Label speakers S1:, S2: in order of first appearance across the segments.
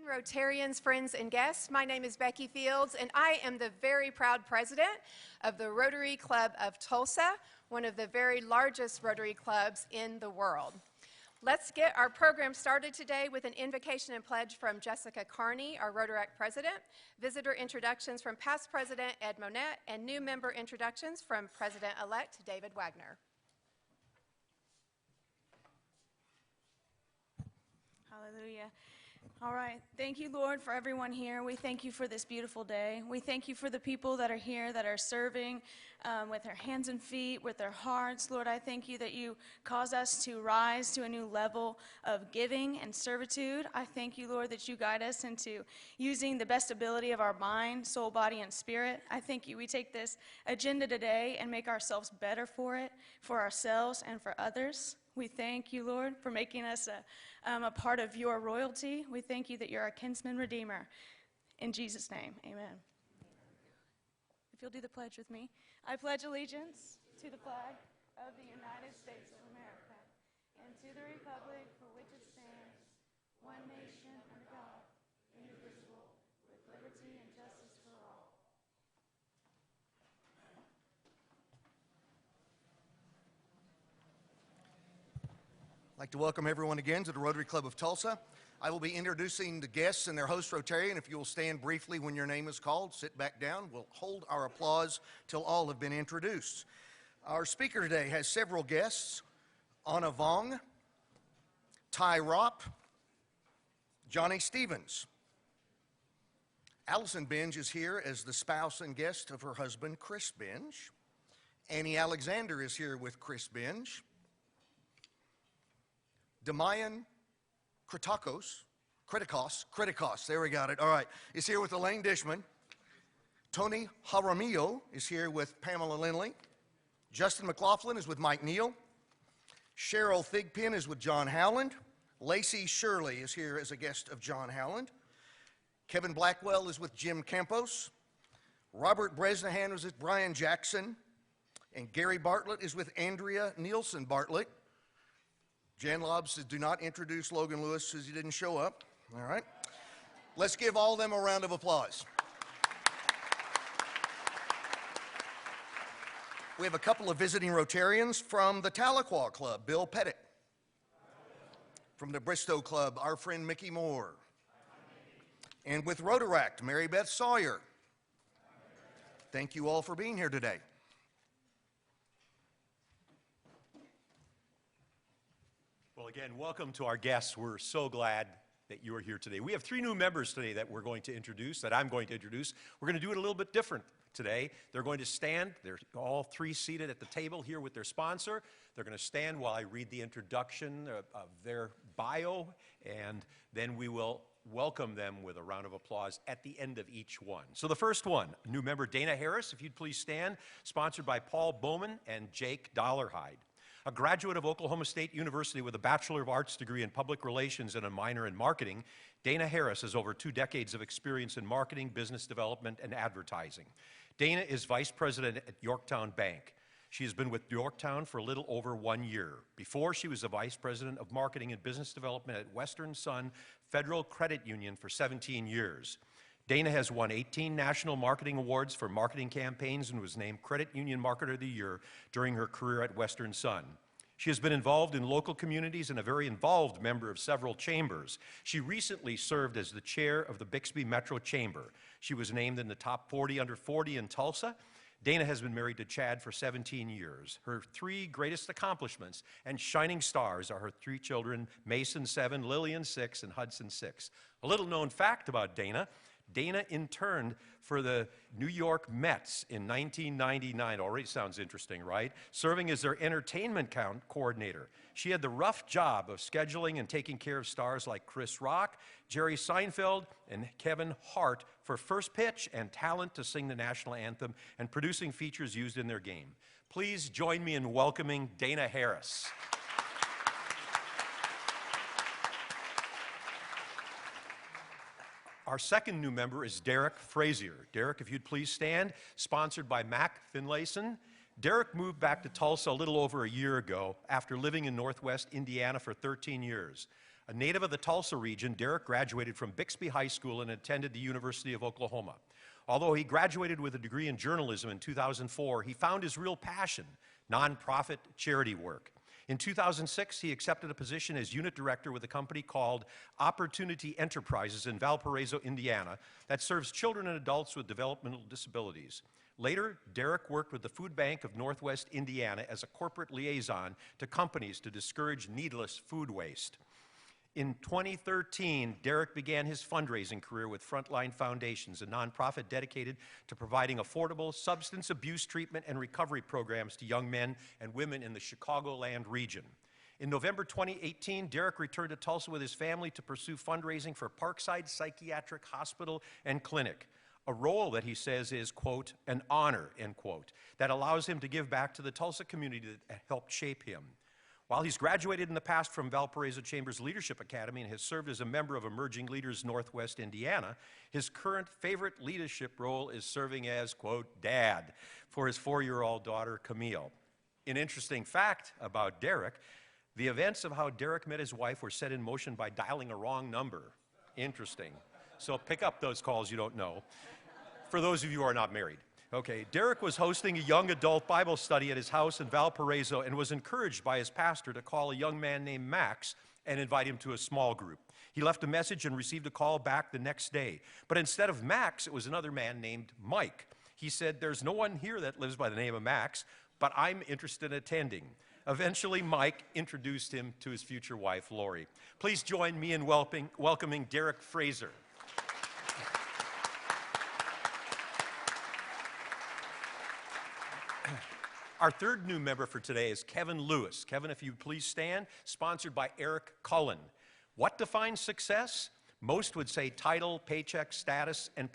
S1: Rotarians, friends, and guests. My name is Becky Fields, and I am the very proud president of the Rotary Club of Tulsa, one of the very largest Rotary clubs in the world. Let's get our program started today with an invocation and pledge from Jessica Carney, our Rotaract president, visitor introductions from past president Ed Monette, and new member introductions from President-elect David Wagner.
S2: Hallelujah. All right. Thank you, Lord, for everyone here. We thank you for this beautiful day. We thank you for the people that are here that are serving with their hands and feet, with their hearts. Lord, I thank you that you cause us to rise to a new level of giving and servitude. I thank you, Lord, that you guide us into using the best ability of our mind, soul, body, and spirit. I thank you. We take this agenda today and make ourselves better for it, for ourselves and for others. We thank you, Lord, for making us a part of your royalty. We thank you that you're our kinsman redeemer. In Jesus' name, amen. If you'll do the pledge with me. I pledge allegiance to the flag of the United States of America and to the republic for which it stands, one nation under God, indivisible, with liberty and justice for all.
S3: I'd like to welcome everyone again to the Rotary Club of Tulsa. I will be introducing the guests and their host Rotarian. If you will stand briefly when your name is called, sit back down. We'll hold our applause till all have been introduced. Our speaker today has several guests: Anna Vong, Ty Ropp, Johnny Stevens. Allison Benge is here as the spouse and guest of her husband, Chris Benge. Annie Alexander is here with Chris Benge. Damayan Kritikos, there we got it, all right, is here with Elaine Dishman. Tony Jaramillo is here with Pamela Lindley. Justin McLaughlin is with Mike Neal. Cheryl Thigpen is with John Howland. Lacey Shirley is here as a guest of John Howland. Kevin Blackwell is with Jim Campos. Robert Bresnahan is with Brian Jackson. And Gary Bartlett is with Andrea Nielsen Bartlett. Jan Lobb says, do not introduce Logan Lewis, says he didn't show up. All right. Let's give all of them a round of applause. We have a couple of visiting Rotarians from the Tahlequah Club, Bill Pettit. From the Bristow Club, our friend Mickey Moore. And with Rotaract, Mary Beth Sawyer. Thank you all for being here today.
S4: Well, again, welcome to our guests. We're so glad that you are here today. We have three new members today that we're going to introduce, that I'm going to introduce. We're going to do it a little bit different today. They're going to stand. They're all three seated at the table here with their sponsor. They're going to stand while I read the introduction of their bio, and then we will welcome them with a round of applause at the end of each one. So the first one, new member Dana Harris, if you'd please stand, sponsored by Paul Bowman and Jake Dollarhide. A graduate of Oklahoma State University with a Bachelor of Arts degree in Public Relations and a minor in Marketing, Dana Harris has over 2 decades of experience in marketing, business development, and advertising. Dana is Vice President at Yorktown Bank. She has been with Yorktown for a little over 1 year. Before, she was a Vice President of Marketing and Business Development at Western Sun Federal Credit Union for 17 years. Dana has won 18 national marketing awards for marketing campaigns and was named Credit Union Marketer of the Year during her career at Western Sun. She has been involved in local communities and a very involved member of several chambers. She recently served as the chair of the Bixby Metro Chamber. She was named in the top 40 under 40 in Tulsa. Dana has been married to Chad for 17 years. Her 3 greatest accomplishments and shining stars are her 3 children, Mason 7, Lillian 6, and Hudson 6. A little known fact about Dana: Dana interned for the New York Mets in 1999. Already sounds interesting, right? Serving as their entertainment coordinator. She had the rough job of scheduling and taking care of stars like Chris Rock, Jerry Seinfeld, and Kevin Hart for first pitch and talent to sing the national anthem and producing features used in their game. Please join me in welcoming Dana Harris. Our second new member is Derek Fraser. Derek, if you'd please stand, sponsored by Mac Finlayson. Derek moved back to Tulsa a little over a year ago after living in Northwest Indiana for 13 years. A native of the Tulsa region, Derek graduated from Bixby High School and attended the University of Oklahoma. Although he graduated with a degree in journalism in 2004, he found his real passion, nonprofit charity work. In 2006, he accepted a position as unit director with a company called Opportunity Enterprises in Valparaiso, Indiana, that serves children and adults with developmental disabilities. Later, Derek worked with the Food Bank of Northwest Indiana as a corporate liaison to companies to discourage needless food waste. In 2013, Derek began his fundraising career with Frontline Foundations, a nonprofit dedicated to providing affordable substance abuse treatment and recovery programs to young men and women in the Chicagoland region. In November 2018, Derek returned to Tulsa with his family to pursue fundraising for Parkside Psychiatric Hospital and Clinic, a role that he says is, quote, an honor, end quote, that allows him to give back to the Tulsa community that helped shape him. While he's graduated in the past from Valparaiso Chamber's Leadership Academy and has served as a member of Emerging Leaders Northwest Indiana, his current favorite leadership role is serving as, quote, dad for his 4-year-old daughter, Camille. An interesting fact about Derek, the events of how Derek met his wife were set in motion by dialing a wrong number. Interesting. So pick up those calls you don't know, for those of you who are not married. Okay, Derek was hosting a young adult Bible study at his house in Valparaiso and was encouraged by his pastor to call a young man named Max and invite him to a small group. He left a message and received a call back the next day. But instead of Max, it was another man named Mike. He said, there's no one here that lives by the name of Max, but I'm interested in attending. Eventually, Mike introduced him to his future wife, Lori. Please join me in welcoming Derek Fraser. Our third new member for today is Kevin Lewis. Kevin, if you please stand, sponsored by Eric Cullen. What defines success? Most would say title, paycheck, status, and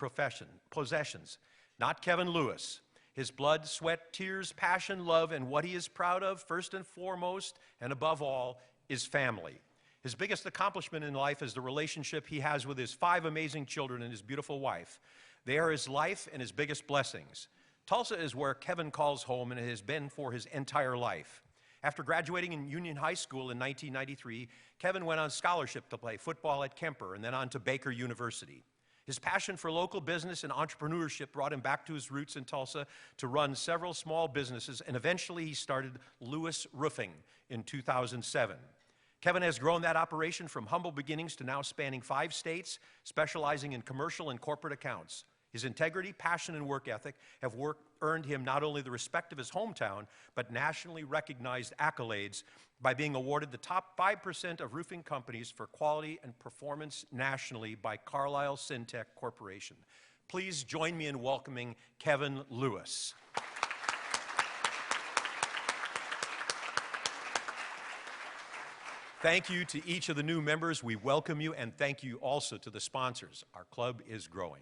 S4: possessions. Not Kevin Lewis. His blood, sweat, tears, passion, love, and what he is proud of, first and foremost, and above all, is family. His biggest accomplishment in life is the relationship he has with his 5 amazing children and his beautiful wife. They are his life and his biggest blessings. Tulsa is where Kevin calls home and it has been for his entire life. After graduating in Union High School in 1993, Kevin went on scholarship to play football at Kemper and then on to Baker University. His passion for local business and entrepreneurship brought him back to his roots in Tulsa to run several small businesses, and eventually he started Lewis Roofing in 2007. Kevin has grown that operation from humble beginnings to now spanning 5 states, specializing in commercial and corporate accounts. His integrity, passion, and work ethic have earned him not only the respect of his hometown, but nationally recognized accolades by being awarded the top 5% of roofing companies for quality and performance nationally by Carlisle Syntech Corporation. Please join me in welcoming Kevin Lewis. Thank you to each of the new members. We welcome you, and thank you also to the sponsors. Our club is growing.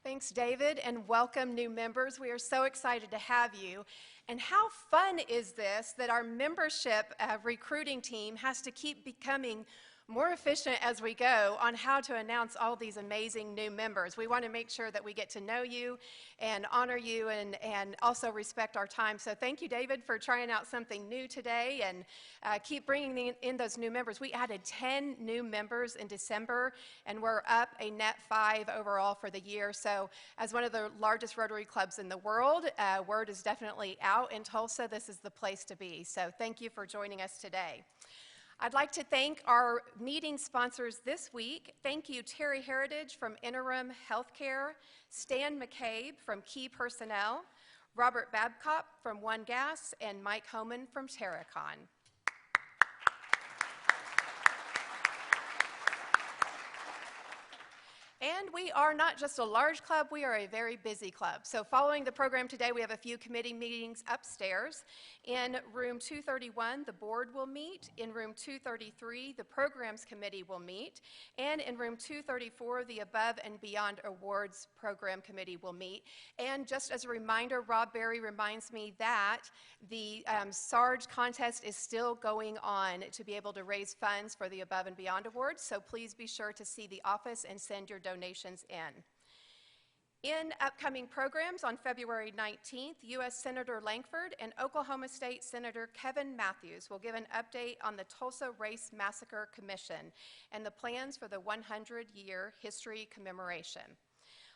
S1: Thanks, David, and welcome new members. We are so excited to have you. And how fun is this that our membership recruiting team has to keep becoming more efficient as we go on how to announce all these amazing new members. We want to make sure that we get to know you and honor you and also respect our time. So thank you, David, for trying out something new today and keep bringing in those new members. We added 10 new members in December, and we're up a net 5 overall for the year. So as one of the largest Rotary clubs in the world, word is definitely out in Tulsa. This is the place to be. So thank you for joining us today. I'd like to thank our meeting sponsors this week. Thank you, Terry Heritage from Interim Healthcare, Stan McCabe from Key Personnel, Robert Babcock from One Gas, and Mike Homan from Terracon. And we are not just a large club, we are a very busy club. So following the program today, we have a few committee meetings upstairs. In room 231, the board will meet. In room 233, the programs committee will meet. And in room 234, the Above and Beyond Awards program committee will meet. And just as a reminder, Rob Berry reminds me that the SARG contest is still going on to be able to raise funds for the Above and Beyond Awards. So please be sure to see the office and send your donations in. In upcoming programs on February 19th, U.S. Senator Lankford and Oklahoma State Senator Kevin Matthews will give an update on the Tulsa Race Massacre Commission and the plans for the 100-year history commemoration.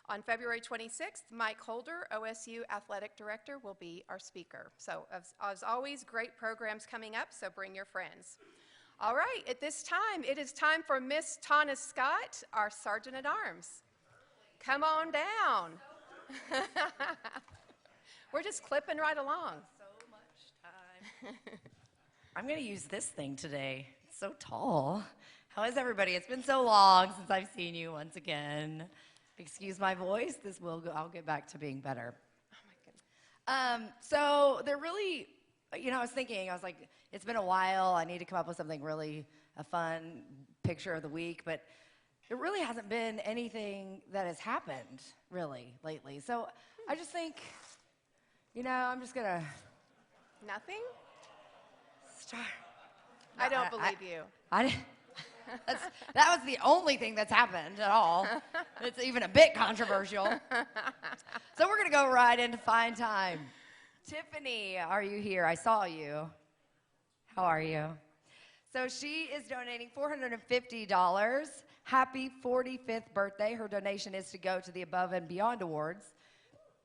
S1: On February 26th, Mike Holder, OSU Athletic Director, will be our speaker. So as always, great programs coming up, so bring your friends. All right, at this time, it is time for Miss Tana Scott, our Sergeant at Arms. Come on down. We're just clipping right along.
S5: So much time. I'm going to use this thing today. It's so tall. How is everybody? It's been so long since I've seen you once again. Excuse my voice. I'll get back to being better.
S1: Oh my goodness.
S5: So they're really, I was thinking, it's been a while. I need to come up with something really a fun picture of the week, but there really hasn't been anything that has happened, really, lately. So I just think, I'm just going to
S1: Nothing?
S5: start.
S2: I don't believe you.
S5: That was the only thing that's happened at all. It's even a bit controversial. So we're going to go right into Fine Time. Tiffany, are you here? I saw you. How are you? So she is donating $450. Happy 45th birthday. Her donation is to go to the Above and Beyond Awards.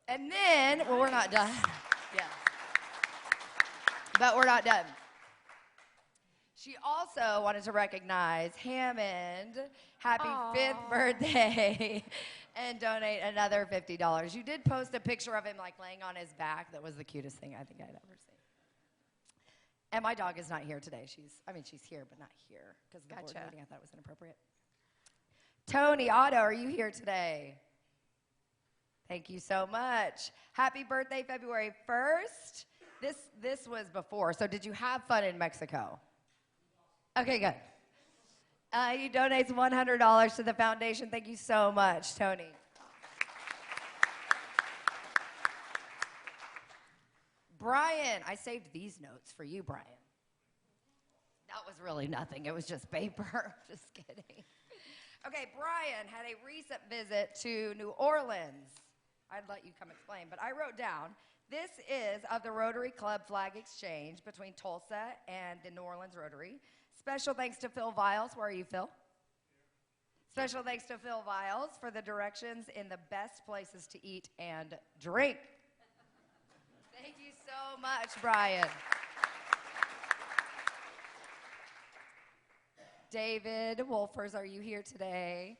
S5: And then, well, we're not done. Yeah. But we're not done. She also wanted to recognize Hammond. Happy 5th birthday. And donate another $50. You did post a picture of him laying on his back. That was the cutest thing I think I'd ever seen. And my dog is not here today. She's here, but not here because of the board meeting. I thought it was inappropriate. Tony Otto, are you here today? Thank you so much. Happy birthday, February 1st. This was before, so did you have fun in Mexico? Okay, good. He donates $100 to the foundation. Thank you so much, Tony. Brian, I saved these notes for you, Brian. That was really nothing. It was just paper. Just kidding. Okay, Brian had a recent visit to New Orleans. I'd let you come explain, but I wrote down, this is of the Rotary Club flag exchange between Tulsa and the New Orleans Rotary. Special thanks to Phil Viles. Where are you, Phil? Special thanks to Phil Viles for the directions in the best places to eat and drink. Thank you so much, Brian. David Wolfers, are you here today?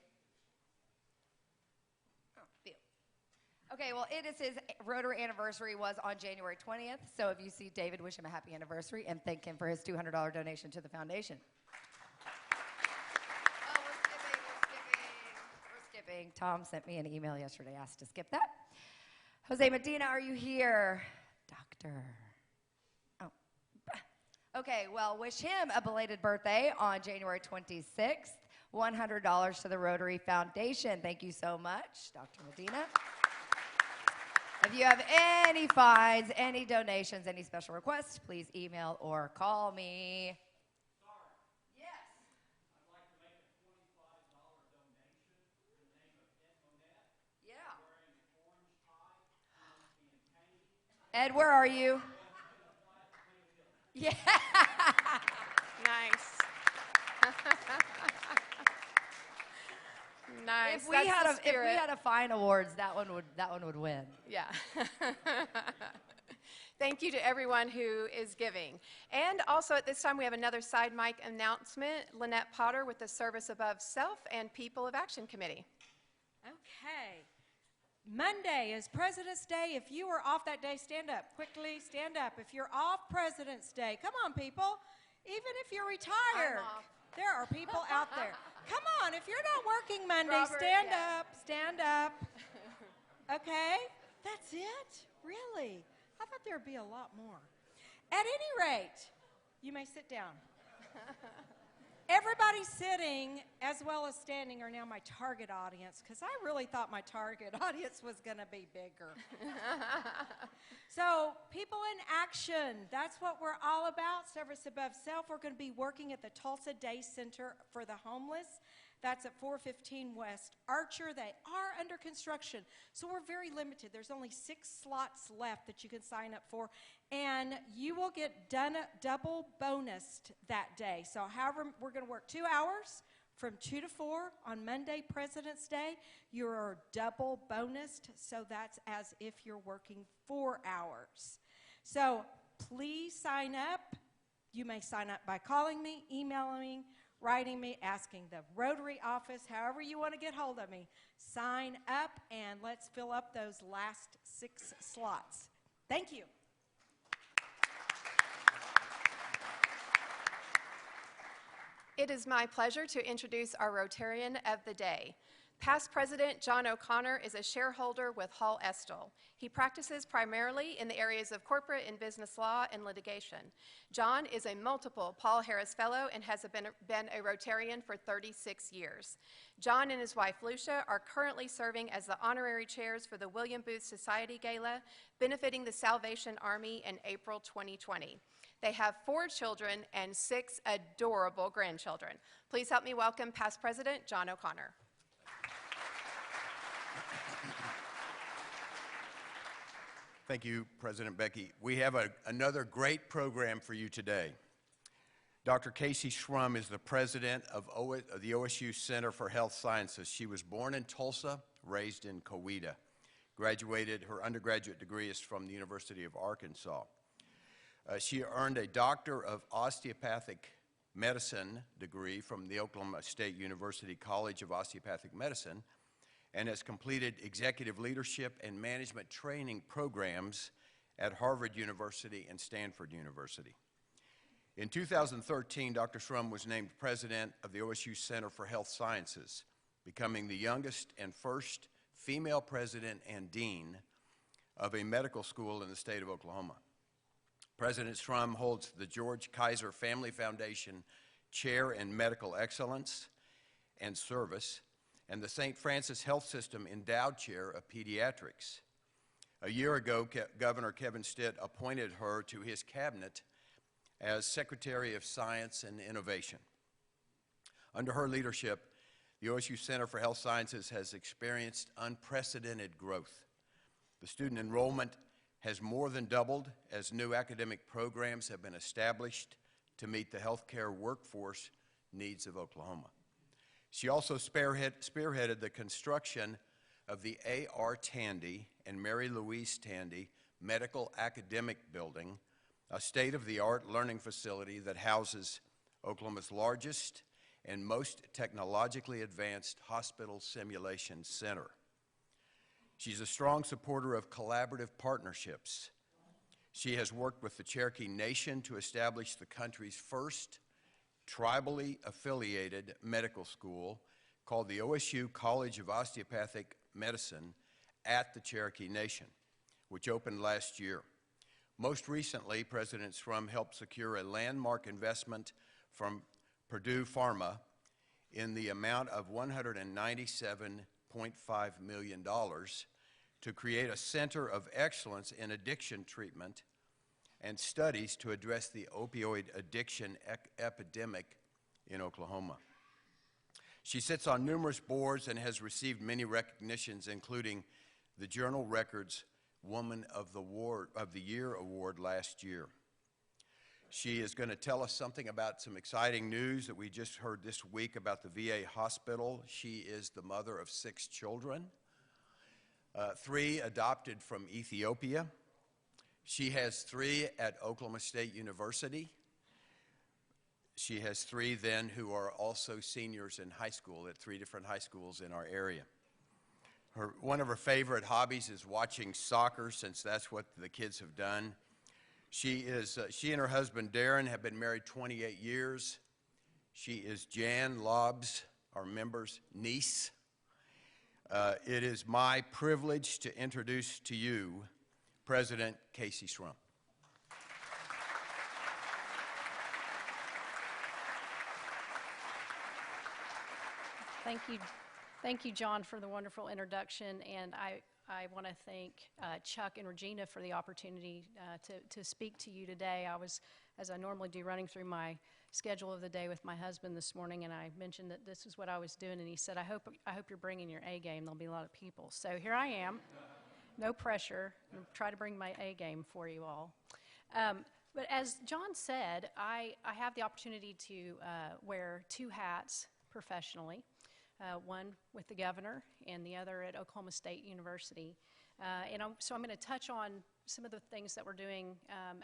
S5: Oh, Phil. Okay, well, it is his Rotary anniversary was on January 20th, so if you see David, wish him a happy anniversary and thank him for his $200 donation to the foundation. Oh, we're skipping. Tom sent me an email yesterday, asked to skip that. Jose Medina, are you here? Doctor. Oh. Okay, well, wish him a belated birthday on January 26th. $100 to the Rotary Foundation. Thank you so much, Dr. Medina. If you have any fines, any donations, any special requests, please email or call me. Sorry. Yes.
S6: I'd like to make a $25 donation in the name of Ed Monette.
S5: Yeah.
S6: Wearing an orange tie and painting.
S5: Ed, where are you? Yeah.
S1: Nice. Nice.
S5: If we had a fine awards, that one would win.
S1: Yeah. Thank you to everyone who is giving. And also at this time, we have another side mic announcement. Lynette Potter with the Service Above Self and People of Action Committee.
S7: Okay. Monday is President's Day. If you are off that day, stand up. Quickly, stand up. If you're off President's Day, come on, people. Even if you're retired, there are people out there. Come on, if you're not working Monday,
S1: Robert,
S7: stand
S1: yeah.
S7: up, stand up. Okay? That's it? Really? I thought there would be a lot more. At any rate, you may sit down. Everybody sitting as well as standing are now my target audience because I really thought my target audience was going to be bigger. So, people in action, that's what we're all about, Service Above Self. We're going to be working at the Tulsa Day Center for the Homeless. That's at 415 West Archer. They are under construction, so we're very limited. There's only 6 slots left that you can sign up for, and you will get double bonused that day. So however, we're going to work 2 hours from 2 to 4 on Monday, President's Day. You're double bonused, so that's as if you're working 4 hours. So please sign up. You may sign up by calling me, emailing me, writing me, asking the Rotary office, however you want to get hold of me. Sign up and let's fill up those last 6 slots. Thank you.
S1: It is my pleasure to introduce our Rotarian of the day. Past President John O'Connor is a shareholder with Hall Estill. He practices primarily in the areas of corporate and business law and litigation. John is a multiple Paul Harris Fellow and has been a Rotarian for 36 years. John and his wife Lucia are currently serving as the honorary chairs for the William Booth Society Gala, benefiting the Salvation Army in April 2020. They have 4 children and 6 adorable grandchildren. Please help me welcome past President John O'Connor.
S8: Thank you, President Becky. We have another great program for you today. Dr. Casey Shrum is the president of the OSU Center for Health Sciences. She was born in Tulsa, raised in Coweta. Her undergraduate degree is from the University of Arkansas. She earned a Doctor of Osteopathic Medicine degree from the Oklahoma State University College of Osteopathic Medicine, and has completed executive leadership and management training programs at Harvard University and Stanford University. In 2013, Dr. Shrum was named president of the OSU Center for Health Sciences, becoming the youngest and first female president and dean of a medical school in the state of Oklahoma. President Shrum holds the George Kaiser Family Foundation Chair in Medical Excellence and Service, and the St. Francis Health System Endowed Chair of Pediatrics. A year ago, Governor Kevin Stitt appointed her to his cabinet as Secretary of Science and Innovation. Under her leadership, the OSU Center for Health Sciences has experienced unprecedented growth. The student enrollment has more than doubled as new academic programs have been established to meet the healthcare workforce needs of Oklahoma. She also spearheaded the construction of the A.R. Tandy and Mary Louise Tandy Medical Academic Building, a state-of-the-art learning facility that houses Oklahoma's largest and most technologically advanced hospital simulation center. She's a strong supporter of collaborative partnerships. She has worked with the Cherokee Nation to establish the country's first tribally affiliated medical school called the OSU College of Osteopathic Medicine at the Cherokee Nation, which opened last year. Most recently, President Shrum helped secure a landmark investment from Purdue Pharma in the amount of $197.5 million to create a center of excellence in addiction treatment and studies to address the opioid addiction epidemic in Oklahoma. She sits on numerous boards and has received many recognitions, including the Journal Records Woman of the Year Award last year. She is going to tell us something about some exciting news that we just heard this week about the VA hospital. She is the mother of 6 children, 3 adopted from Ethiopia. She has 3 at Oklahoma State University. She has 3 then who are also seniors in high school at 3 different high schools in our area. One of her favorite hobbies is watching soccer, since that's what the kids have done. She and her husband Darren have been married 28 years. She is Jan Lobb's, our member's niece. It is my privilege to introduce to you President Casey Shrum.
S9: Thank you, John, for the wonderful introduction, and I want to thank Chuck and Regina for the opportunity to speak to you today. I was as I normally do, running through my schedule of the day with my husband this morning, and I mentioned that this is what I was doing, and he said, I hope you're bringing your A game. There'll be a lot of people. So here I am, no pressure. I'm gonna try to bring my A game for you all. But as John said, I have the opportunity to wear two hats professionally, one with the governor and the other at Oklahoma State University. So I'm going to touch on some of the things that we're doing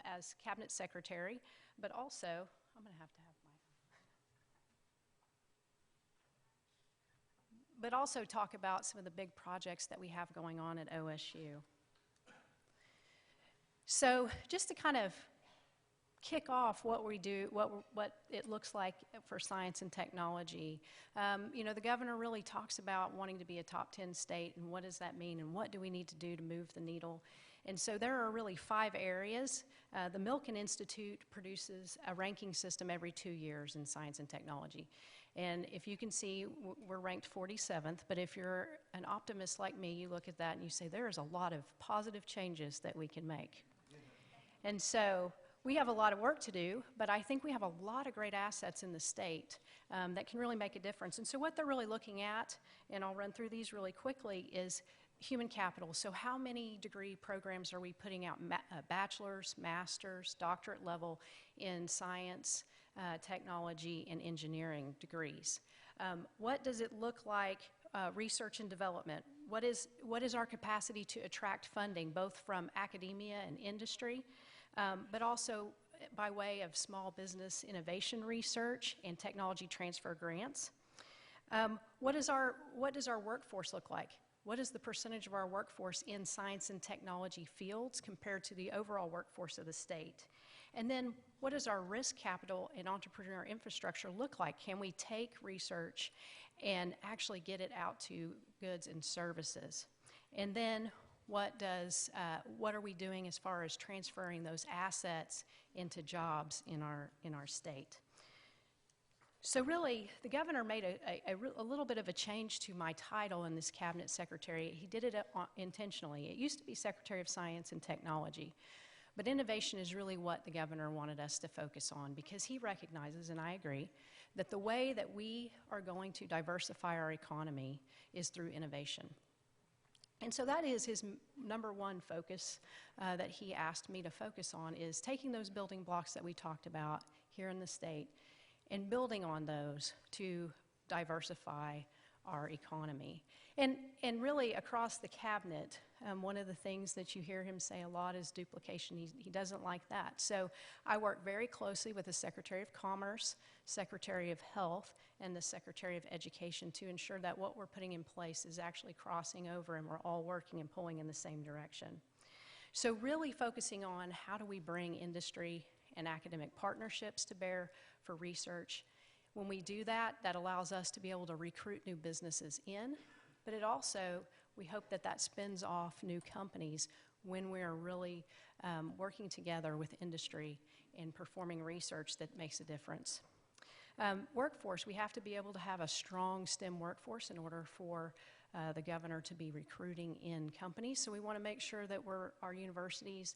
S9: as cabinet secretary, but also I'm going to have but also talk about some of the big projects that we have going on at OSU. So just to kind of kick off what we do, what it looks like for science and technology. The governor really talks about wanting to be a top 10 state, and what does that mean, and what do we need to do to move the needle? And so there are really 5 areas. The Milken Institute produces a ranking system every 2 years in science and technology. And if you can see, we're ranked 47th, but if you're an optimist like me, you look at that and you say, there is a lot of positive changes that we can make. And so we have a lot of work to do, but I think we have a lot of great assets in the state that can really make a difference. And so what they're really looking at, and I'll run through these really quickly, is human capital. So how many degree programs are we putting out, bachelor's, master's, doctorate level in science, technology, and engineering degrees? What does it look like, research and development? What is our capacity to attract funding, both from academia and industry, but also by way of small business innovation research and technology transfer grants? What does our workforce look like? What is the percentage of our workforce in science and technology fields compared to the overall workforce of the state? And then what does our risk capital and entrepreneur infrastructure look like? Can we take research and actually get it out to goods and services? And then what are we doing as far as transferring those assets into jobs in our state? So really, the governor made a little bit of a change to my title in this cabinet secretary. He did it intentionally. It used to be Secretary of Science and Technology, but innovation is really what the governor wanted us to focus on, because he recognizes, and I agree, that the way that we are going to diversify our economy is through innovation. And so that is his number one focus that he asked me to focus on, is taking those building blocks that we talked about here in the state and building on those to diversify our economy. And really across the cabinet, one of the things that you hear him say a lot is duplication. He doesn't like that. So I work very closely with the Secretary of Commerce, Secretary of Health, and the Secretary of Education to ensure that what we're putting in place is actually crossing over and we're all working and pulling in the same direction. So really focusing on how do we bring industry and academic partnerships to bear for research. When we do that, that allows us to be able to recruit new businesses in, but it also, we hope that that spins off new companies when we're really working together with industry and performing research that makes a difference. Workforce, we have to be able to have a strong STEM workforce in order for the governor to be recruiting in companies. So we want to make sure that our universities,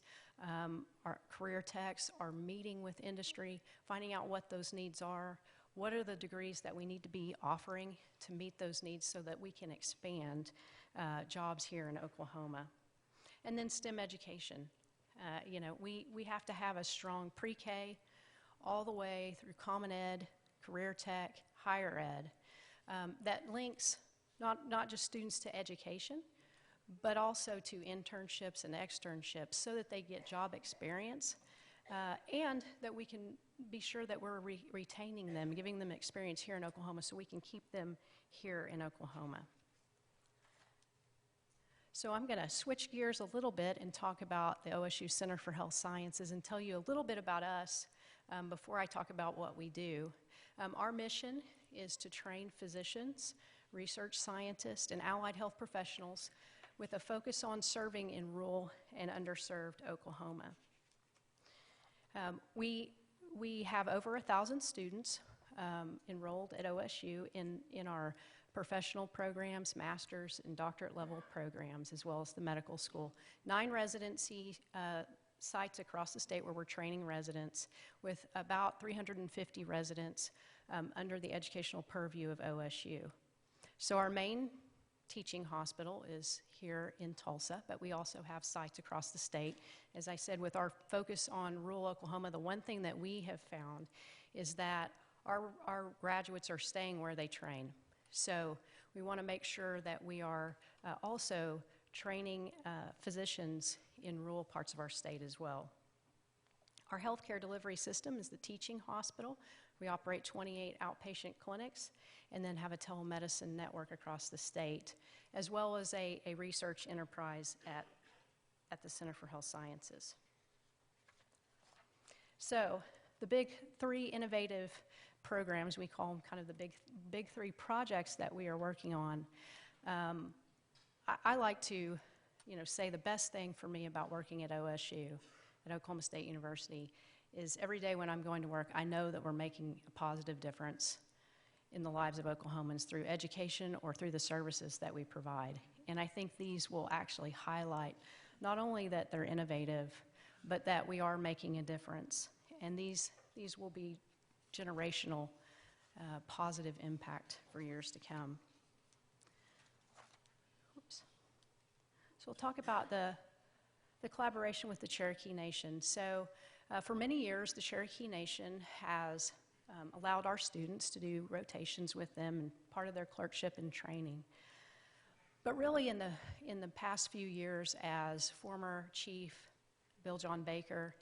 S9: our career techs are meeting with industry, finding out what those needs are, what are the degrees that we need to be offering to meet those needs so that we can expand jobs here in Oklahoma. And then STEM education. We have to have a strong pre-K all the way through Common Ed, Career Tech, Higher Ed, that links not just students to education, but also to internships and externships so that they get job experience and that we can be sure that we're retaining them, giving them experience here in Oklahoma so we can keep them here in Oklahoma. So I'm going to switch gears a little bit and talk about the OSU Center for Health Sciences and tell you a little bit about us before I talk about what we do. Our mission is to train physicians, research scientists, and allied health professionals with a focus on serving in rural and underserved Oklahoma. We have over 1,000 students enrolled at OSU in our professional programs, master's and doctorate level programs, as well as the medical school. 9 residency sites across the state where we're training residents, with about 350 residents under the educational purview of OSU. So our main teaching hospital is here in Tulsa, but we also have sites across the state. As I said, with our focus on rural Oklahoma, the one thing that we have found is that our graduates are staying where they train. So we want to make sure that we are also training physicians in rural parts of our state as well. Our healthcare delivery system is the teaching hospital. We operate 28 outpatient clinics and then have a telemedicine network across the state, as well as a research enterprise at the Center for Health Sciences. So the big three innovative programs, we call them kind of the big three projects that we are working on. I like to say the best thing for me about working at OSU, at Oklahoma State University, is every day when I'm going to work, I know that we're making a positive difference in the lives of Oklahomans through education or through the services that we provide. And I think these will actually highlight not only that they're innovative, but that we are making a difference. And these will be generational positive impact for years to come. Oops. So we'll talk about the collaboration with the Cherokee Nation. So for many years, the Cherokee Nation has allowed our students to do rotations with them and part of their clerkship and training. But really in the past few years, as former Chief Bill John Baker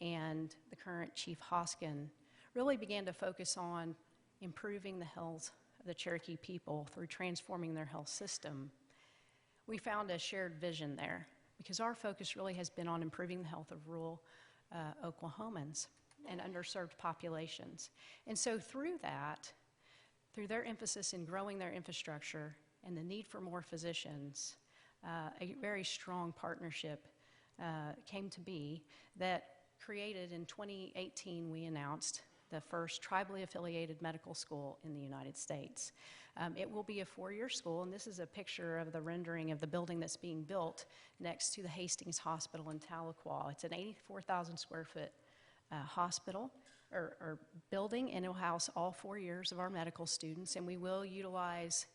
S9: and the current Chief Hoskin really began to focus on improving the health of the Cherokee people through transforming their health system, we found a shared vision there, because our focus really has been on improving the health of rural Oklahomans and underserved populations. And so through that, through their emphasis in growing their infrastructure and the need for more physicians, a very strong partnership came to be that created in 2018, we announced the first tribally affiliated medical school in the United States. It will be a 4-year school, and this is a picture of the rendering of the building that's being built next to the Hastings Hospital in Tahlequah. It's an 84,000 square foot hospital or building, and it will house all 4 years of our medical students, and we will utilize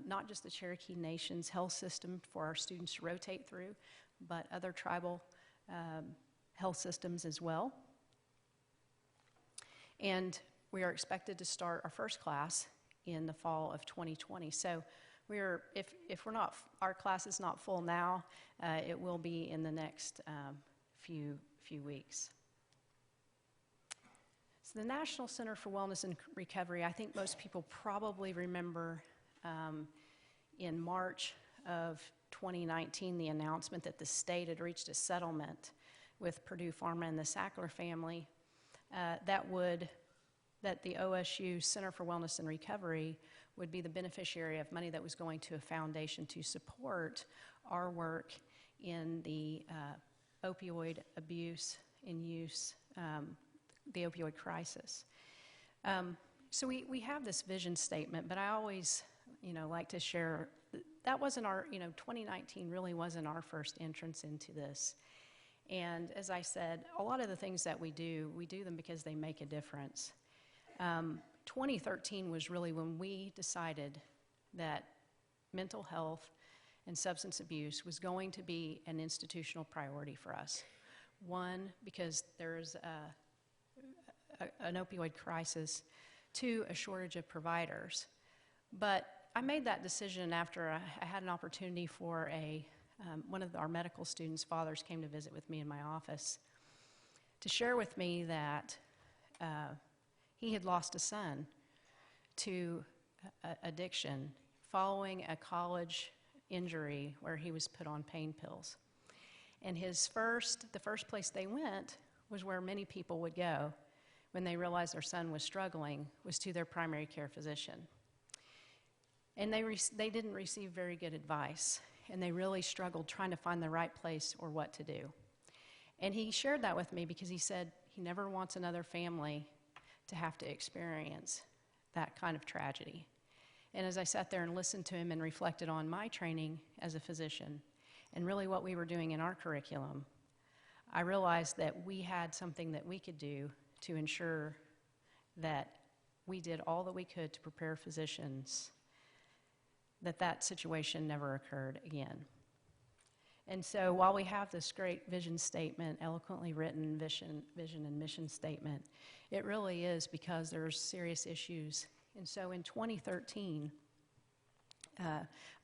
S9: not just the Cherokee Nation's health system for our students to rotate through, but other tribal health systems as well. And we are expected to start our first class in the fall of 2020. So if we're not, our class is not full now, it will be in the next few weeks. So the National Center for Wellness and Recovery, I think most people probably remember in March of 2019 the announcement that the state had reached a settlement with Purdue Pharma and the Sackler family that the OSU Center for Wellness and Recovery would be the beneficiary of money that was going to a foundation to support our work in the opioid abuse and use, the opioid crisis. So we have this vision statement, but I always, like to share, that wasn't our, 2019 really wasn't our first entrance into this. And as I said, a lot of the things that we do them because they make a difference. 2013 was really when we decided that mental health and substance abuse was going to be an institutional priority for us. One, because there's an opioid crisis. Two, a shortage of providers. But I made that decision after I had an opportunity for one of our medical students' fathers came to visit with me in my office to share with me that he had lost a son to addiction following a college injury where he was put on pain pills. And the first place they went was where many people would go when they realized their son was struggling, was to their primary care physician. And they didn't receive very good advice, and they really struggled trying to find the right place or what to do. And he shared that with me because he said he never wants another family to have to experience that kind of tragedy. And as I sat there and listened to him and reflected on my training as a physician and really what we were doing in our curriculum, I realized that we had something that we could do to ensure that we did all that we could to prepare physicians that that situation never occurred again. And so while we have this great vision statement, eloquently written vision and mission statement, it really is because there's serious issues. And so in 2013,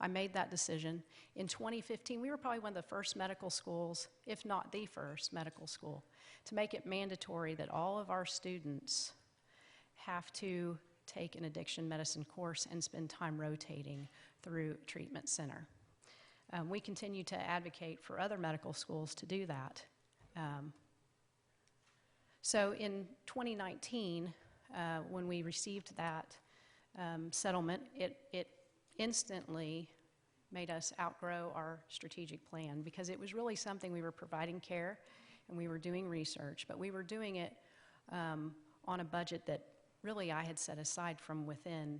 S9: I made that decision. In 2015, we were probably one of the first medical schools, if not the first medical school, to make it mandatory that all of our students have to take an addiction medicine course and spend time rotating through a treatment center. We continue to advocate for other medical schools to do that. So in 2019, when we received that settlement, it instantly made us outgrow our strategic plan because it was really something we were providing care and we were doing research, but we were doing it on a budget that really I had set aside from within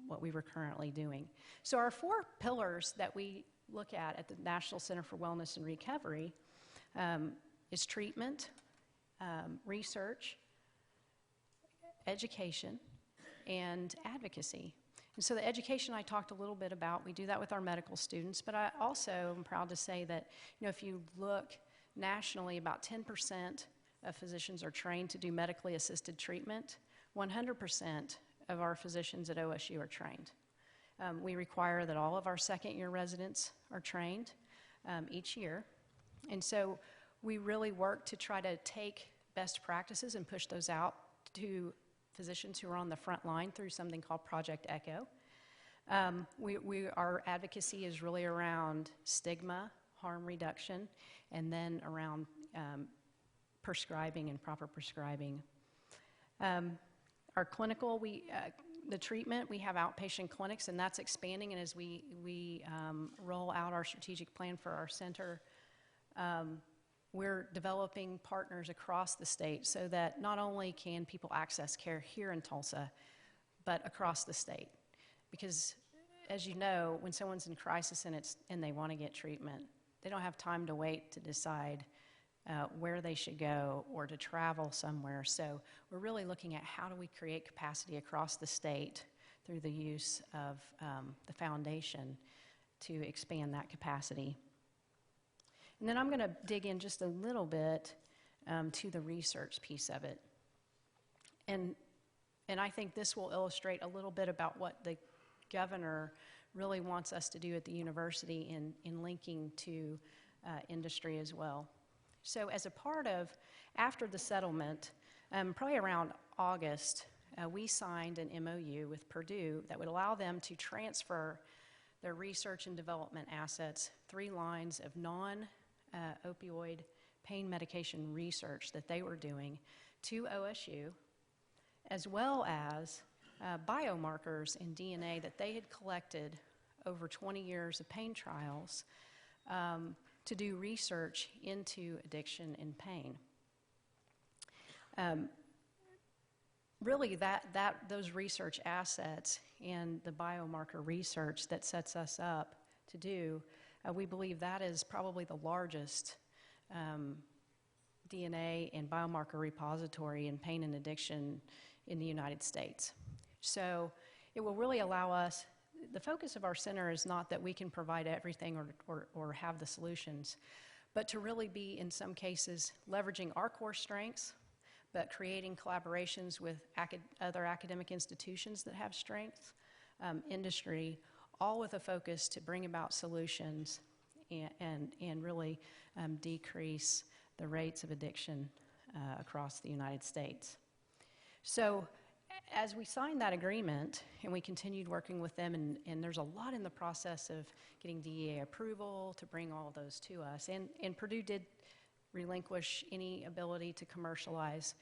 S9: what we were currently doing. So our 4 pillars that we look at the National Center for Wellness and Recovery is treatment, research, education, and advocacy. And so the education I talked a little bit about, we do that with our medical students, but I also am proud to say that, if you look nationally, about 10% of physicians are trained to do medically assisted treatment. 100% of our physicians at OSU are trained. We require that all of our second-year residents are trained each year. And so we really work to try to take best practices and push those out to physicians who are on the front line through something called Project Echo. Our advocacy is really around stigma, harm reduction, and then around prescribing and proper prescribing. Our clinical, the treatment, we have outpatient clinics, and that's expanding. And as we roll out our strategic plan for our center, we're developing partners across the state so that not only can people access care here in Tulsa, but across the state. Because as you know, when someone's in crisis and they want to get treatment, they don't have time to wait to decide where they should go or to travel somewhere. So we're really looking at how do we create capacity across the state through the use of the foundation to expand that capacity. And then I'm going to dig in just a little bit to the research piece of it. And I think this will illustrate a little bit about what the governor really wants us to do at the university in linking to industry as well. So as a part of, after the settlement, probably around August, we signed an MOU with Purdue that would allow them to transfer their research and development assets, 3 lines of non-opioid pain medication research that they were doing to OSU, as well as biomarkers in DNA that they had collected over 20 years of pain trials to do research into addiction and pain. Really, those research assets and the biomarker research that sets us up to do, we believe that is probably the largest DNA and biomarker repository in pain and addiction in the United States. So it will really allow us, the focus of our center is not that we can provide everything or have the solutions, but to really be, in some cases, leveraging our core strengths, but creating collaborations with other academic institutions that have strengths, industry, all with a focus to bring about solutions and really decrease the rates of addiction across the United States. So as we signed that agreement and we continued working with them, and there's a lot in the process of getting DEA approval to bring all of those to us, and Purdue did relinquish any ability to commercialize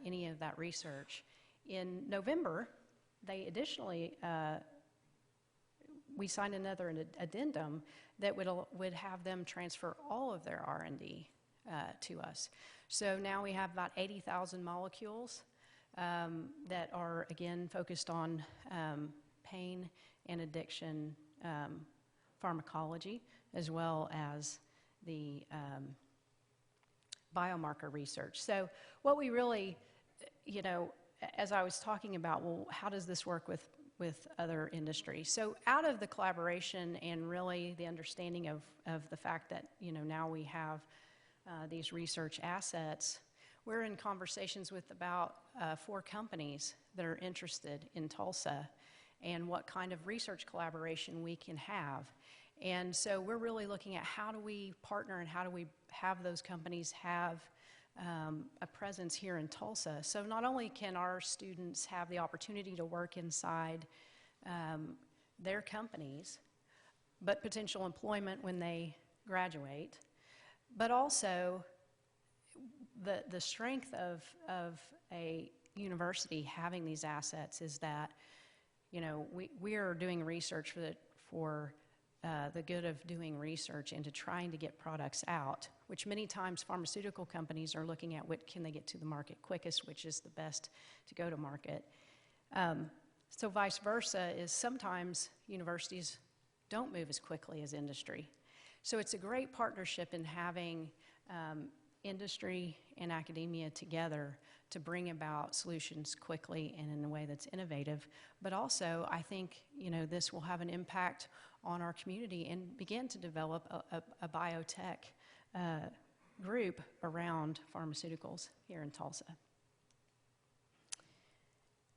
S9: any of that research. In November, they additionally, we signed another addendum that would have them transfer all of their R&D to us. So now we have about 80,000 molecules that are, again, focused on pain and addiction pharmacology, as well as the biomarker research. So what we really, you know, as I was talking about, well, how does this work with other industries? So out of the collaboration and really the understanding of the fact that, you know, now we have these research assets, we're in conversations with about 4 companies that are interested in Tulsa and what kind of research collaboration we can have. And so we're really looking at how do we partner and how do we have those companies have a presence here in Tulsa. So not only can our students have the opportunity to work inside their companies, but potential employment when they graduate, but also the strength of a university having these assets is that, you know, we are doing research for the good of doing research into trying to get products out, which many times pharmaceutical companies are looking at what can they get to the market quickest, which is the best to go to market. So vice versa is sometimes universities don't move as quickly as industry. So it's a great partnership in having industry and academia together to bring about solutions quickly and in a way that's innovative. But also, I think, you know, this will have an impact on our community and begin to develop a biotech group around pharmaceuticals here in Tulsa.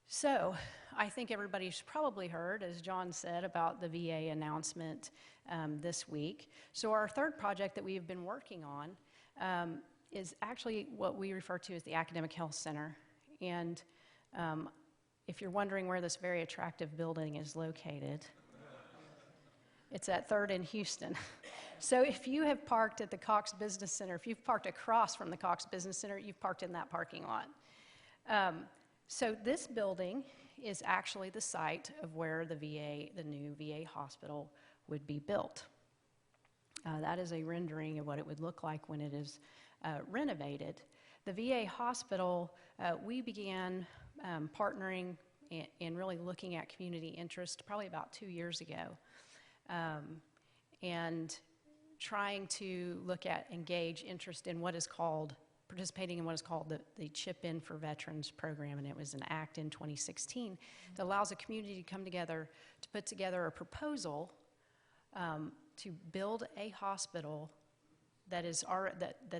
S9: So I think everybody's probably heard, as John said, about the VA announcement this week. So our third project that we have been working on is actually what we refer to as the Academic Health Center. And if you're wondering where this very attractive building is located, it's at 3rd and Houston. So if you have parked at the Cox Business Center, if you've parked across from the Cox Business Center, you've parked in that parking lot. So this building is actually the site of where the new VA hospital would be built. That is a rendering of what it would look like when it is renovated. The VA hospital, we began partnering and really looking at community interest probably about 2 years ago, and trying to look at engage interest in what is called participating in what is called the Chip In for Veterans program, and it was an act in 2016 that allows a community to come together to put together a proposal to build a hospital that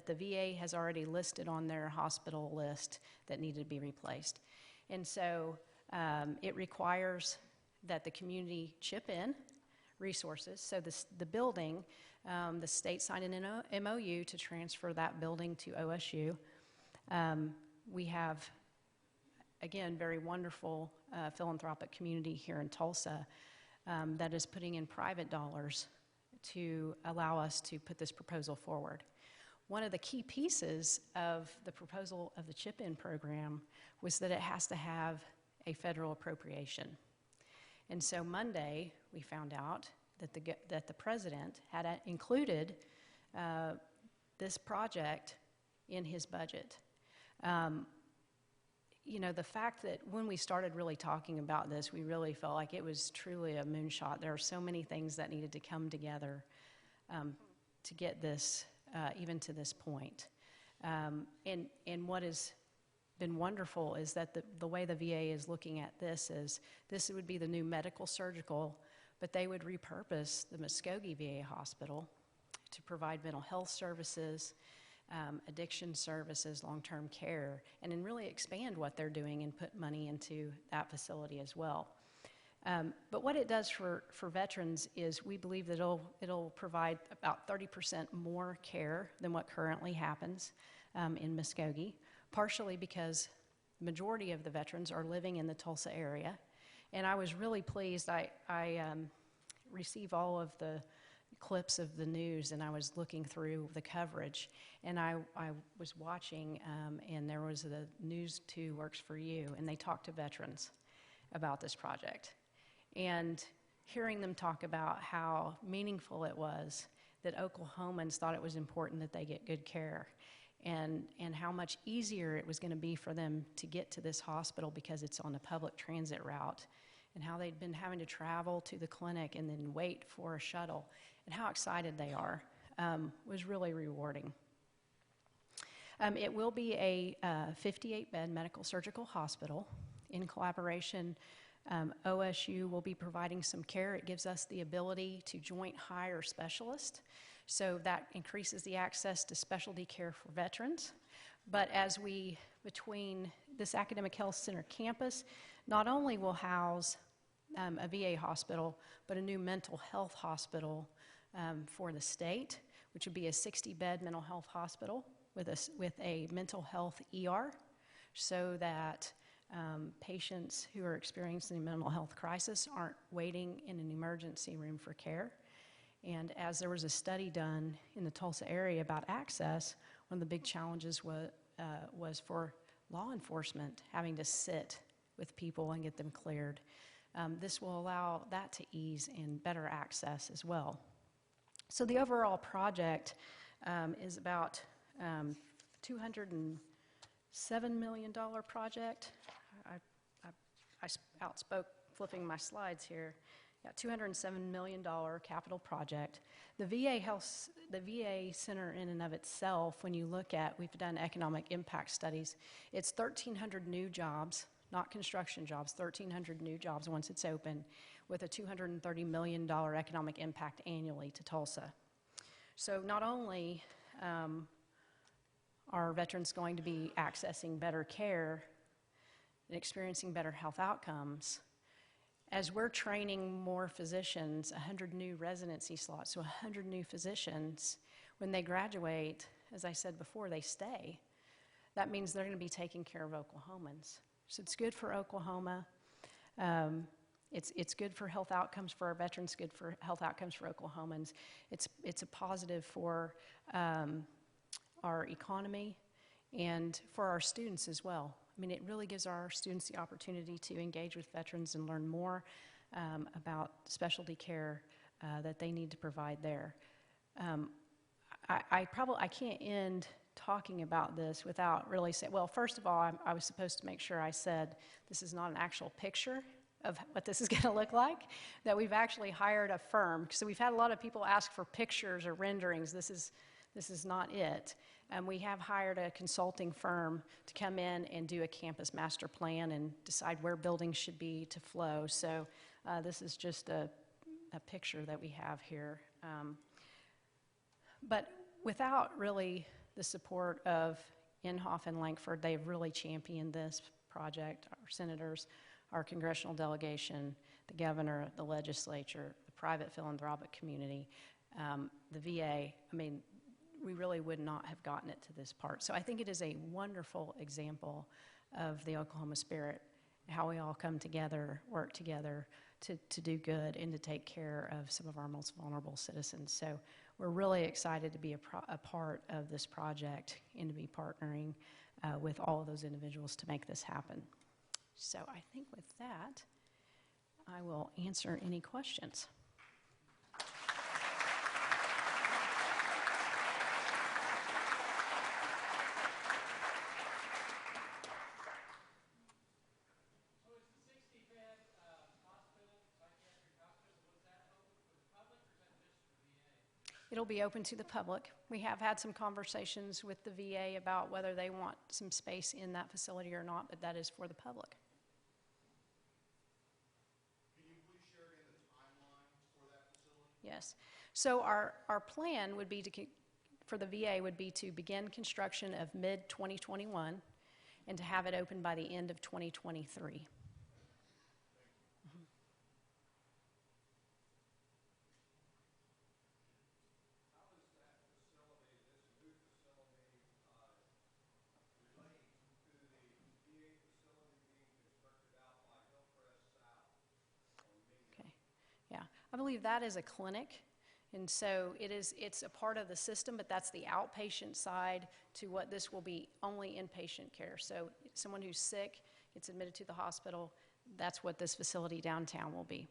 S9: the VA has already listed on their hospital list that needed to be replaced. And so it requires that the community chip in resources. So the building, the state signed an MOU to transfer that building to OSU. We have, again, very wonderful philanthropic community here in Tulsa that is putting in private dollars to allow us to put this proposal forward. One of the key pieces of the proposal of the chip-in program was that it has to have a federal appropriation. And so Monday, we found out that the president had included this project in his budget. You know, the fact that when we started really talking about this, we really felt like it was truly a moonshot. There are so many things that needed to come together to get this even to this point. And what has been wonderful is that the way the VA is looking at this is this would be the new medical surgical, but they would repurpose the Muskogee VA hospital to provide mental health services, addiction services, long-term care, and then really expand what they're doing and put money into that facility as well. But what it does for veterans is we believe that it'll provide about 30% more care than what currently happens in Muskogee, partially because the majority of the veterans are living in the Tulsa area. And I was really pleased. I receive all of the clips of the news, and I was looking through the coverage, and I was watching, and there was the News 2 Works for You, and they talked to veterans about this project. And hearing them talk about how meaningful it was that Oklahomans thought it was important that they get good care, and how much easier it was going to be for them to get to this hospital because it's on a public transit route, and how they'd been having to travel to the clinic and then wait for a shuttle, and how excited they are was really rewarding. It will be a 58-bed medical surgical hospital. In collaboration, OSU will be providing some care. It gives us the ability to joint hire specialists, so that increases the access to specialty care for veterans. But between this academic health center campus, not only will house a VA hospital, but a new mental health hospital for the state, which would be a 60-bed mental health hospital with a mental health ER, so that patients who are experiencing a mental health crisis aren't waiting in an emergency room for care. And as there was a study done in the Tulsa area about access, one of the big challenges was for law enforcement having to sit with people and get them cleared. This will allow that to ease and better access as well. So the overall project is about $207 million project. I outspoke flipping my slides here. Yeah, $207 million capital project. The VA center in and of itself, when you look at, we've done economic impact studies, it's 1,300 new jobs, not construction jobs, 1,300 new jobs once it's open, with a $230 million economic impact annually to Tulsa. So not only are veterans going to be accessing better care and experiencing better health outcomes, as we're training more physicians, 100 new residency slots, so 100 new physicians, when they graduate, as I said before, they stay. That means they're going to be taking care of Oklahomans. So it's good for Oklahoma. It's good for health outcomes for our veterans, good for health outcomes for Oklahomans. It's a positive for our economy and for our students as well. I mean, it really gives our students the opportunity to engage with veterans and learn more about specialty care that they need to provide there. I can't end talking about this without really saying, well, first of all, I was supposed to make sure I said this is not an actual picture of what this is going to look like, that we've actually hired a firm. So we've had a lot of people ask for pictures or renderings. This is not it. We have hired a consulting firm to come in and do a campus master plan and decide where buildings should be to flow. So this is just a picture that we have here. But without really the support of Inhofe and Lankford, they've really championed this project. Our senators, our congressional delegation, the governor, the legislature, the private philanthropic community, the VA, I mean, we really would not have gotten it to this part. So I think it is a wonderful example of the Oklahoma spirit, how we all come together, work together to do good and to take care of some of our most vulnerable citizens. So we're really excited to be a part of this project and to be partnering with all of those individuals to make this happen. So I think with that, I will answer any questions. It'll be open to the public. We have had some conversations with the VA about whether they want some space in that facility or not, but that is for the public.
S3: Can you please share again the timeline for that facility?
S9: Yes. So our plan would be for the VA would be to begin construction of mid-2021 and to have it open by the end of 2023. I believe that is a clinic, and so it's a part of the system, but that's the outpatient side to what this will be, only inpatient care. So someone who's sick gets admitted to the hospital, that's what this facility downtown will be.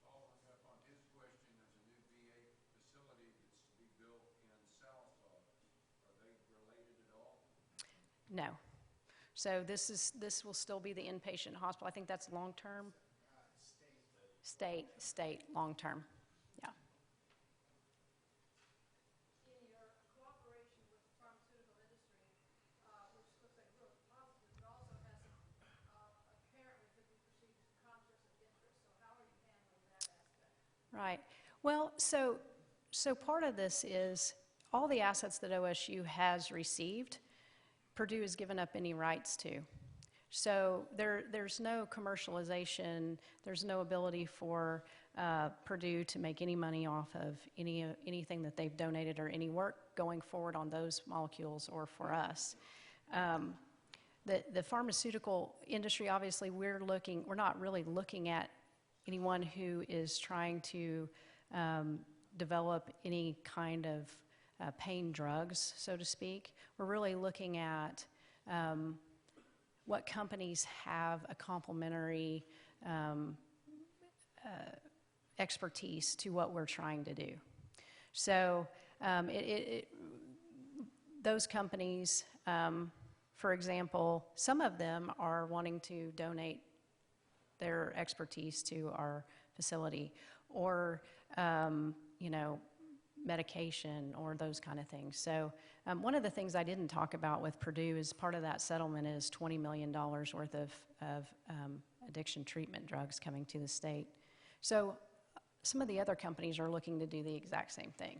S8: Following up on his question, there's a new VA facility that's to be built in Southside. Are they related at all?
S9: No. So this will still be the inpatient hospital. I think that's long-term. State, long-term, yeah.
S10: In your cooperation
S9: Right. Well, so part of this is all the assets that OSU has received, Purdue has given up any rights to. So there's no commercialization, there's no ability for Purdue to make any money off of anything that they've donated or any work going forward on those molecules or for us. The pharmaceutical industry, obviously, we're not really looking at anyone who is trying to develop any kind of pain drugs, so to speak. We're really looking at what companies have a complementary expertise to what we're trying to do. So those companies, for example, some of them are wanting to donate their expertise to our facility, or medication or those kind of things. So one of the things I didn't talk about with Purdue is part of that settlement is $20 million worth of addiction treatment drugs coming to the state. So some of the other companies are looking to do the exact same thing.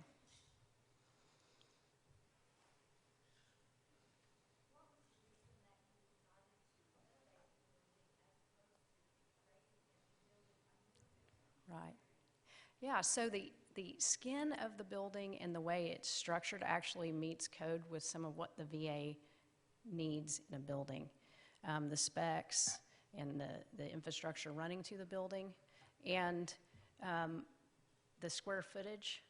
S9: Right. Yeah, so the skin of the building and the way it's structured actually meets code with some of what the VA needs in a building. The specs and the infrastructure running to the building, and the square footage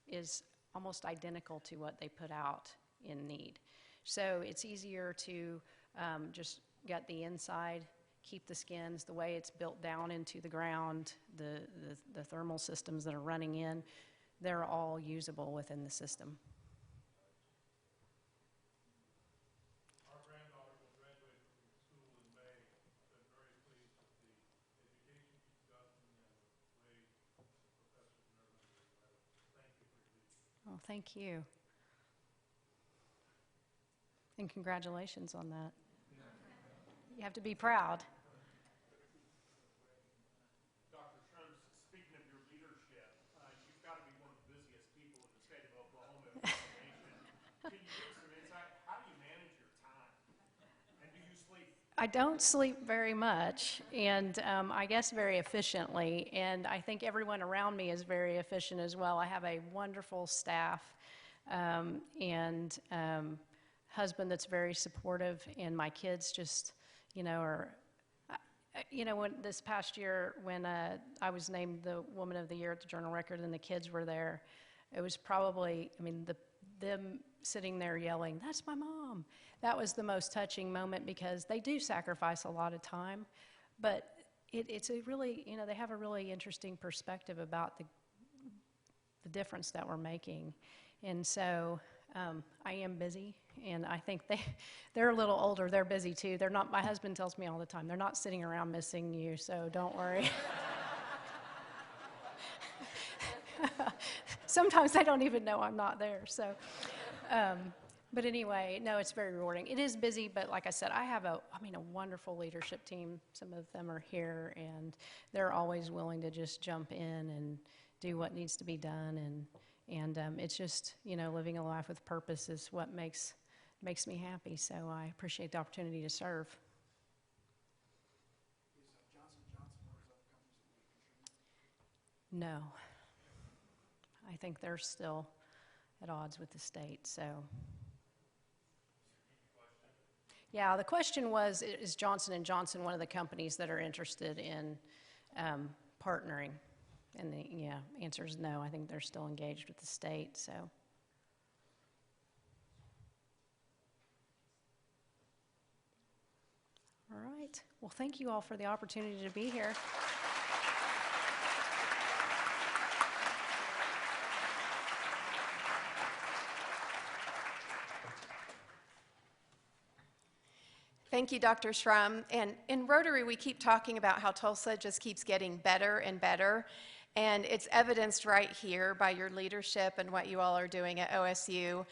S9: is almost identical to what they put out in need. So it's easier to just get the inside, keep the skins, the way it's built down into the ground, the thermal systems that are running in, they're all usable within the system.
S6: Our granddaughter will graduate from your school in May. Been very pleased with the education she's gotten and the way the professors and everybody has led it. Thank you for your leadership.
S9: Oh, thank you. And congratulations on that. You have to be proud.
S6: Dr. Shrum, speaking of your leadership, you've got to be one of the busiest people in the state of Oklahoma, if not the nation. Can you give us some insight? How do you manage your time? And do you sleep?
S9: I don't sleep very much, and I guess very efficiently, and I think everyone around me is very efficient as well. I have a wonderful staff and husband that's very supportive, and my kids just, when this past year when I was named the Woman of the Year at the Journal Record and the kids were there, it was probably, them sitting there yelling, "That's my mom." That was the most touching moment because they do sacrifice a lot of time, but it's a really, they have a really interesting perspective about the difference that we're making. And so I am busy, and I think they're a little older. They're busy too. They're not. My husband tells me all the time, they're not sitting around missing you, so don't worry. Sometimes I don't even know I'm not there. So, but anyway, no, it's very rewarding. It is busy, but like I said, I have a wonderful leadership team. Some of them are here, and they're always willing to just jump in and do what needs to be done. And it's just, living a life with purpose is what makes me happy. So I appreciate the opportunity to serve.
S10: Is Johnson & Johnson or is other companies that we contribute?
S9: No. I think they're still at odds with the state, so. Yeah, the question was, is Johnson & Johnson one of the companies that are interested in partnering? And the answer is no. I think they're still engaged with the state, so. All right. Well, thank you all for the opportunity to be here.
S1: Thank you, Dr. Shrum. And in Rotary, we keep talking about how Tulsa just keeps getting better and better. And it's evidenced right here by your leadership and what you all are doing at OSU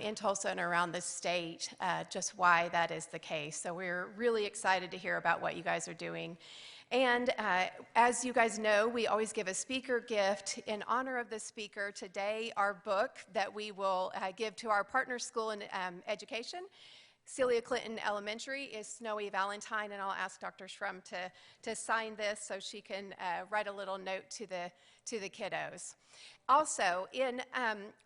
S1: in Tulsa and around the state, just why that is the case. So we're really excited to hear about what you guys are doing. And as you guys know, we always give a speaker gift. In honor of the speaker, today our book that we will give to our partner school in education, Celia Clinton Elementary, is Snowy Valentine, and I'll ask Dr. Shrum to sign this so she can write a little note to the kiddos. Also, in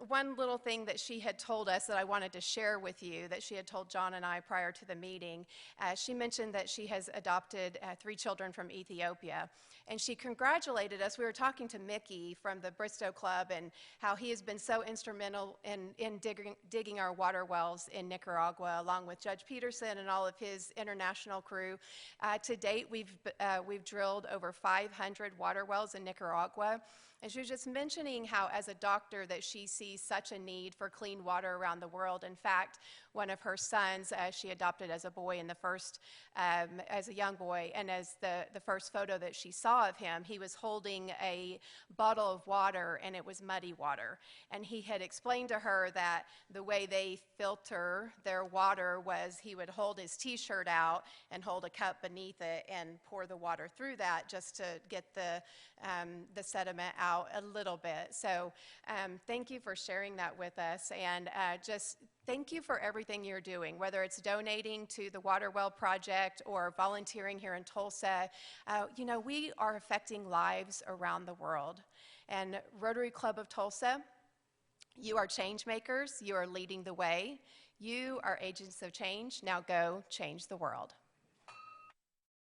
S1: one little thing that she had told us that I wanted to share with you, that she had told John and I prior to the meeting, she mentioned that she has adopted 3 children from Ethiopia. And she congratulated us. We were talking to Mickey from the Bristow Club and how he has been so instrumental in digging our water wells in Nicaragua, along with Judge Peterson and all of his international crew. To date, we've drilled over 500 water wells in Nicaragua. And she was just mentioning how, as a doctor, that she sees such a need for clean water around the world. In fact, one of her sons, she adopted as a boy in the first, as a young boy, and as the first photo that she saw of him, he was holding a bottle of water, and it was muddy water. And he had explained to her that the way they filter their water was he would hold his T-shirt out and hold a cup beneath it and pour the water through that just to get the sediment out a little bit. So thank you for sharing that with us, and just thank you for everything you're doing, whether it's donating to the Water Well Project or volunteering here in Tulsa. You know, we are affecting lives around the world. And Rotary Club of Tulsa, you are change makers. You are leading the way. You are agents of change. Now go change the world.